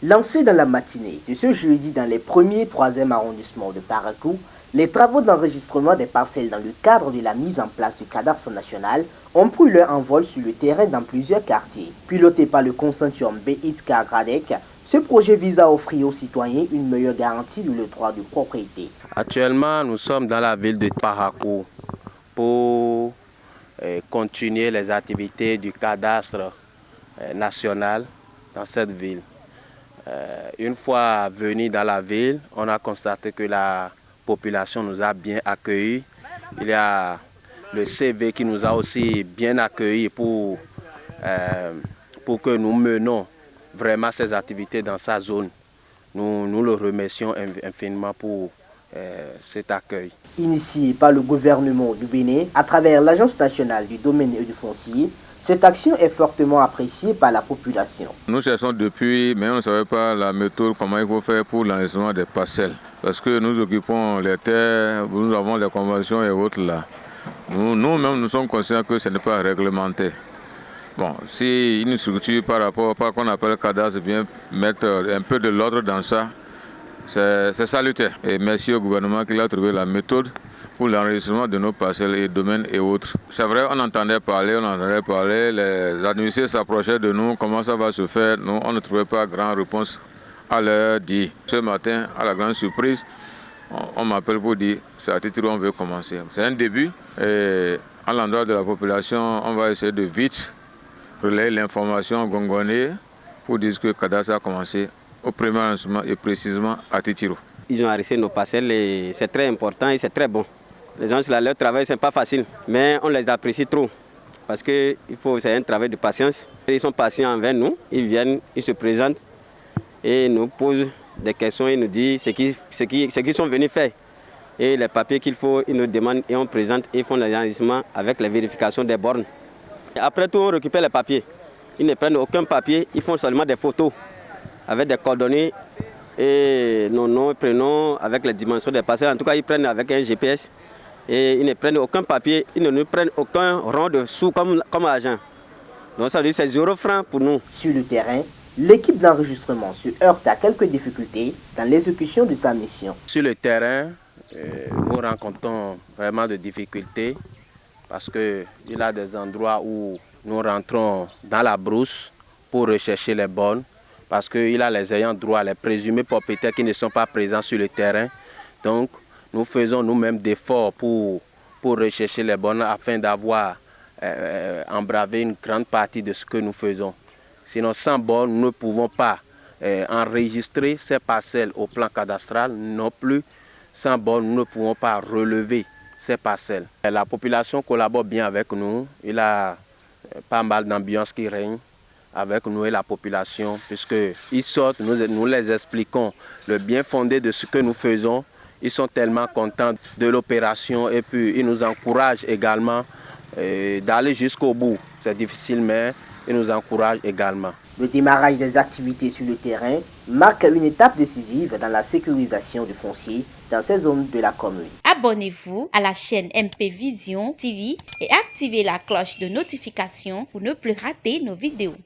Lancés dans la matinée de ce jeudi dans les premiers 3e arrondissements de Parakou, les travaux d'enregistrement des parcelles dans le cadre de la mise en place du cadastre national ont pris leur envol sur le terrain dans plusieurs quartiers. Piloté par le consortium Beitska Gradec, ce projet vise à offrir aux citoyens une meilleure garantie de leur droit de propriété. Actuellement, nous sommes dans la ville de Parakou pour continuer les activités du cadastre national dans cette ville. Une fois venus dans la ville, on a constaté que la population nous a bien accueillis. Il y a le CV qui nous a aussi bien accueillis pour que nous menons vraiment ces activités dans sa zone. Nous le remercions infiniment pour cet accueil. Initié par le gouvernement du Bénin à travers l'Agence nationale du domaine et du foncier, cette action est fortement appréciée par la population. Nous cherchons depuis, mais on ne savait pas la méthode, comment il faut faire pour l'enregistrement des parcelles. Parce que nous occupons les terres, nous avons les conventions et autres là. Nous-mêmes, nous sommes conscients que ce n'est pas réglementé. Bon, si une structure par rapport à ce qu'on appelle cadastre vient mettre un peu de l'ordre dans ça, c'est salutaire. Et merci au gouvernement qui a trouvé la méthode pour l'enregistrement de nos parcelles et domaines et autres. C'est vrai, on entendait parler, les administrés s'approchaient de nous, comment ça va se faire. Nous, on ne trouvait pas grande réponse à leur dire. Ce matin, à la grande surprise, on m'appelle pour dire, c'est à titre où on veut commencer. C'est un début et à l'endroit de la population, on va essayer de vite relayer l'information gongonnée pour dire que Cadastre a commencé au premier lancement et précisément à Titiro. Ils ont arrêté nos parcelles et c'est très important et c'est très bon. Les gens, leur travail, ce n'est pas facile, mais on les apprécie trop parce que c'est un travail de patience. Ils sont patients envers nous, ils viennent, ils se présentent et ils nous posent des questions, ils nous disent ce qu'ils sont venus faire. Et les papiers qu'il faut, ils nous demandent et on présente et font les enregistrements avec les vérifications des bornes. Et après tout, on récupère les papiers. Ils ne prennent aucun papier, ils font seulement des photos avec des coordonnées et nos noms et prénoms avec les dimensions des parcelles. En tout cas, ils prennent avec un GPS et ils ne prennent aucun papier, ils ne nous prennent aucun rond de sous comme argent. Donc ça veut dire que c'est 0 francs pour nous. Sur le terrain, l'équipe d'enregistrement se heurte à quelques difficultés dans l'exécution de sa mission. Sur le terrain, nous rencontrons vraiment de difficultés parce qu'il y a des endroits où nous rentrons dans la brousse pour rechercher les bornes parce qu'il y a les ayants droit, les présumés propriétaires qui ne sont pas présents sur le terrain. Donc, nous faisons nous-mêmes d'efforts pour rechercher les bornes afin d'avoir embravé une grande partie de ce que nous faisons. Sinon, sans bornes, nous ne pouvons pas enregistrer ces parcelles au plan cadastral. Non plus, sans bornes, nous ne pouvons pas relever ces parcelles. La population collabore bien avec nous. Il y a pas mal d'ambiance qui règne avec nous et la population, puisqu'ils sortent, nous les expliquons le bien fondé de ce que nous faisons. Ils sont tellement contents de l'opération et puis ils nous encouragent également d'aller jusqu'au bout. C'est difficile, mais ils nous encouragent également. Le démarrage des activités sur le terrain marque une étape décisive dans la sécurisation du foncier dans ces zones de la commune. Abonnez-vous à la chaîne MP Vision TV et activez la cloche de notification pour ne plus rater nos vidéos.